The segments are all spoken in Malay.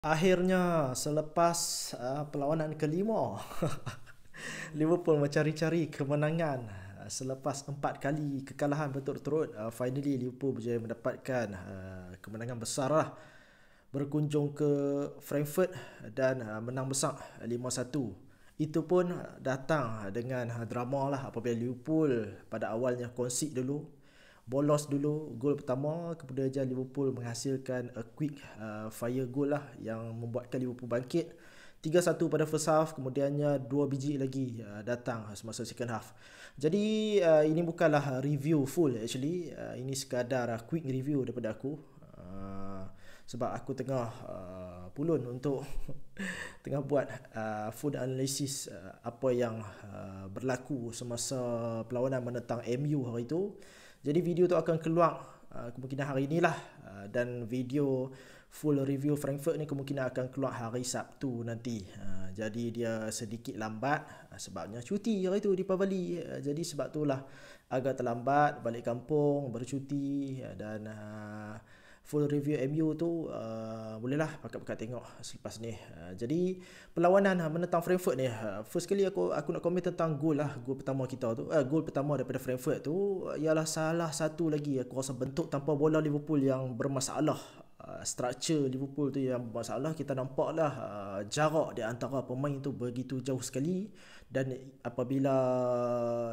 Akhirnya selepas perlawanan kelima Liverpool mencari-cari kemenangan selepas 4 kali kekalahan berturut-turut. Finally Liverpool berjaya mendapatkan kemenangan besar lah, berkunjung ke Frankfurt dan menang besar 5-1. Itu pun datang dengan drama lah apabila Liverpool pada awalnya concede dulu, bolos dulu gol pertama, kemudian Liverpool menghasilkan a quick fire goal lah yang membuatkan Liverpool bangkit 3-1 pada first half, kemudiannya 2 biji lagi datang semasa second half. Jadi ini bukanlah review full actually, ini sekadar quick review daripada aku, sebab aku tengah pulun untuk tengah buat full analysis apa yang berlaku semasa perlawanan menentang MU hari itu. Jadi video tu akan keluar kemungkinan hari inilah, dan video full review Frankfurt ni kemungkinan akan keluar hari Sabtu nanti. Jadi dia sedikit lambat sebabnya cuti hari tu di Pavali. Jadi sebab itulah agak terlambat balik kampung bercuti, dan full review MU tu bolehlah pakat-pakat tengok selepas ni. Jadi perlawanan menentang Frankfurt ni, first kali aku nak komen tentang gol lah. Gol pertama kita tu, gol pertama daripada Frankfurt tu ialah salah satu lagi aku rasa bentuk tanpa bola Liverpool yang bermasalah. Structure Liverpool tu yang bermasalah. Kita nampak lah jarak di antara pemain tu begitu jauh sekali, dan apabila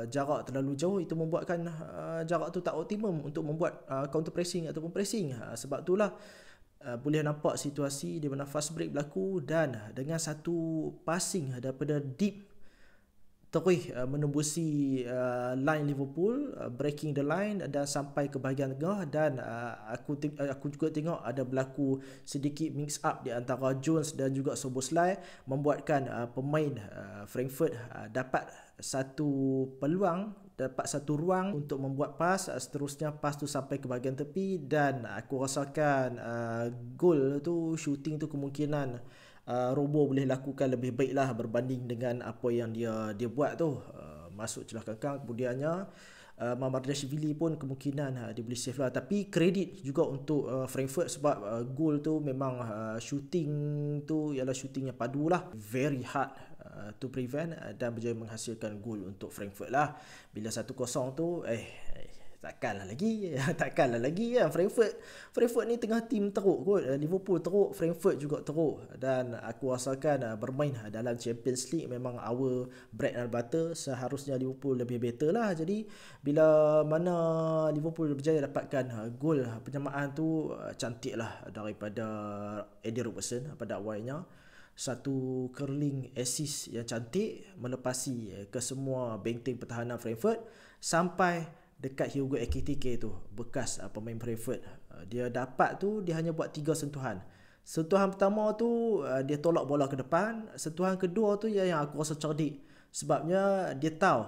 jarak terlalu jauh itu membuatkan jarak tu tak optimum untuk membuat counter pressing ataupun pressing. Sebab itulah boleh nampak situasi di mana fast break berlaku, dan dengan satu passing daripada deep terus menembusi line Liverpool, breaking the line dan sampai ke bahagian tengah. Dan aku juga tengok ada berlaku sedikit mix up di antara Jones dan juga Szoboszlai, membuatkan pemain Frankfurt dapat satu peluang, dapat satu ruang untuk membuat pas. Seterusnya pas tu sampai ke bahagian tepi, dan aku rasakan gol tu, shooting tu kemungkinan Robo boleh lakukan lebih baik lah berbanding dengan apa yang dia buat tu. Masuk celah kangkang, kemudiannya Mamardashvili pun kemungkinan dia boleh save lah. Tapi kredit juga untuk Frankfurt sebab gol tu memang shooting tu ialah shooting yang padu lah, very hard to prevent, dan berjaya menghasilkan gol untuk Frankfurt lah. Bila 1-0 tu takkanlah lagi kan. Frankfurt ni tengah tim teruk kot. Liverpool teruk, Frankfurt juga teruk, dan aku rasakan bermain dalam Champions League memang our bread and butter. Seharusnya Liverpool lebih better lah. Jadi bila mana Liverpool berjaya dapatkan gol penyamaan tu, cantik lah daripada Eddie Robertson pada awalnya. Satu curling assist yang cantik melepasi ke semua benteng pertahanan Frankfurt sampai dekat Hugo Ekitike tu, bekas pemain Frankfurt. Dia dapat tu, dia hanya buat 3 sentuhan. Sentuhan pertama tu dia tolak bola ke depan. Sentuhan kedua tu yang aku rasa cerdik, sebabnya dia tahu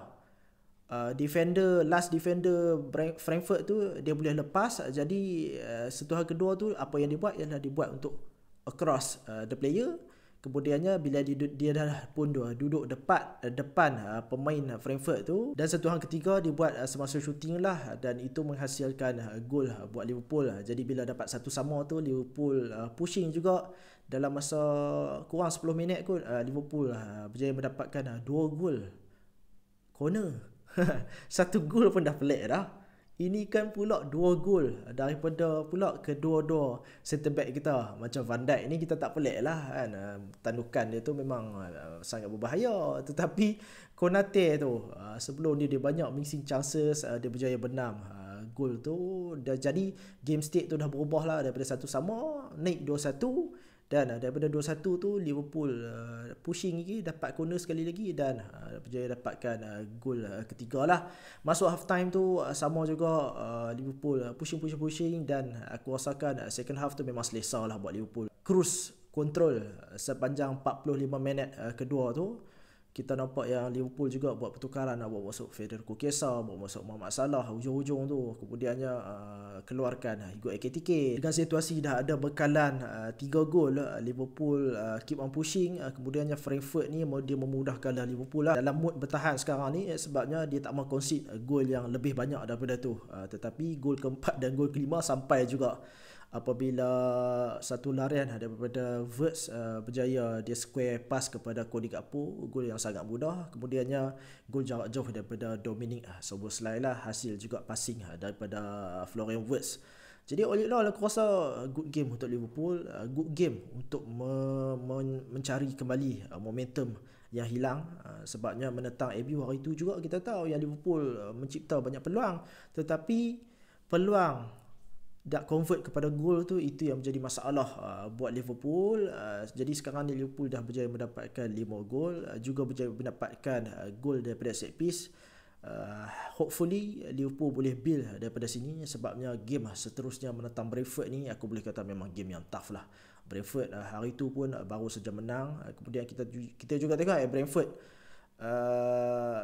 last defender Frankfurt tu dia boleh lepas. Jadi sentuhan kedua tu apa yang dia buat ialah dia buat untuk across the player. Kemudiannya bila dia dah pun duduk depan pemain Frankfurt tu, dan sentuhan ketiga dia buat semasa shooting lah, dan itu menghasilkan gol buat Liverpool. Jadi bila dapat satu sama tu, Liverpool pushing juga. Dalam masa kurang 10 minit kot, Liverpool berjaya mendapatkan 2 gol corner. Satu gol pun dah pelik dah. Ini kan pula 2 gol daripada pula kedua-dua centre back kita. Macam Van Dijk ni kita tak pelik lah kan, tandukan dia tu memang sangat berbahaya. Tetapi Konate tu sebelum dia banyak missing chances, dia berjaya benam gol tu. Dan jadi game state tu dah berubah lah, daripada 1-1 naik 2-1. Dan daripada 2-1 tu Liverpool pushing lagi, dapat corner sekali lagi, dan berjaya dapatkan gol ketiga lah. Masuk half time tu sama juga, Liverpool pushing, dan aku rasakan second half tu memang selesa lah buat Liverpool. Cruise control sepanjang 45 minit kedua tu. Kita nampak yang Liverpool juga buat pertukaran, bawa masuk Federico Chiesa, bawa masuk Mohamed Salah hujung-hujung tu. Kemudiannya keluarkan Hugo Ekitike. Dengan situasi dah ada bekalan 3 gol, Liverpool keep on pushing. Kemudiannya Frankfurt ni dia memudahkan Liverpool lah dalam mood bertahan sekarang ni, sebabnya dia tak mau concede gol yang lebih banyak daripada tu. Tetapi gol keempat dan gol kelima sampai juga apabila satu larian daripada Wirtz berjaya dia square pass kepada Cody Gakpo, gol yang sangat mudah. Kemudiannya gol jarak jauh daripada Dominic Szoboszlai lah, hasil juga passing daripada Florian Wirtz. Jadi all in all aku rasa good game untuk Liverpool, good game untuk mencari kembali momentum yang hilang. Sebabnya menentang MU hari itu juga kita tahu yang Liverpool mencipta banyak peluang, tetapi peluang tak convert kepada gol tu, itu yang menjadi masalah buat Liverpool. Jadi sekarang ni Liverpool dah berjaya mendapatkan 5 gol, juga berjaya mendapatkan gol daripada set piece. Hopefully Liverpool boleh build daripada sini, sebabnya game seterusnya menentang Brentford ni aku boleh kata memang game yang tough lah. Brentford hari tu pun baru saja menang. Kemudian kita juga tengok Brentford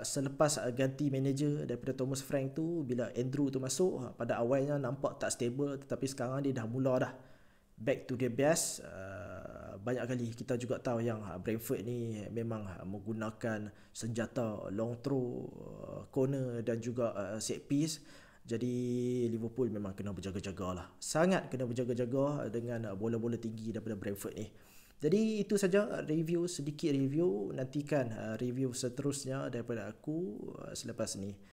selepas ganti manager daripada Thomas Frank tu, bila Andrew tu masuk, pada awalnya nampak tak stable, tetapi sekarang dia dah mula dah back to the best. Banyak kali kita juga tahu yang Brentford ni memang menggunakan senjata long throw, corner dan juga set piece. Jadi Liverpool memang kena berjaga-jaga lah, sangat kena berjaga-jaga dengan bola-bola tinggi daripada Brentford ni. Jadi itu saja sedikit review. Nantikan review seterusnya daripada aku selepas ni.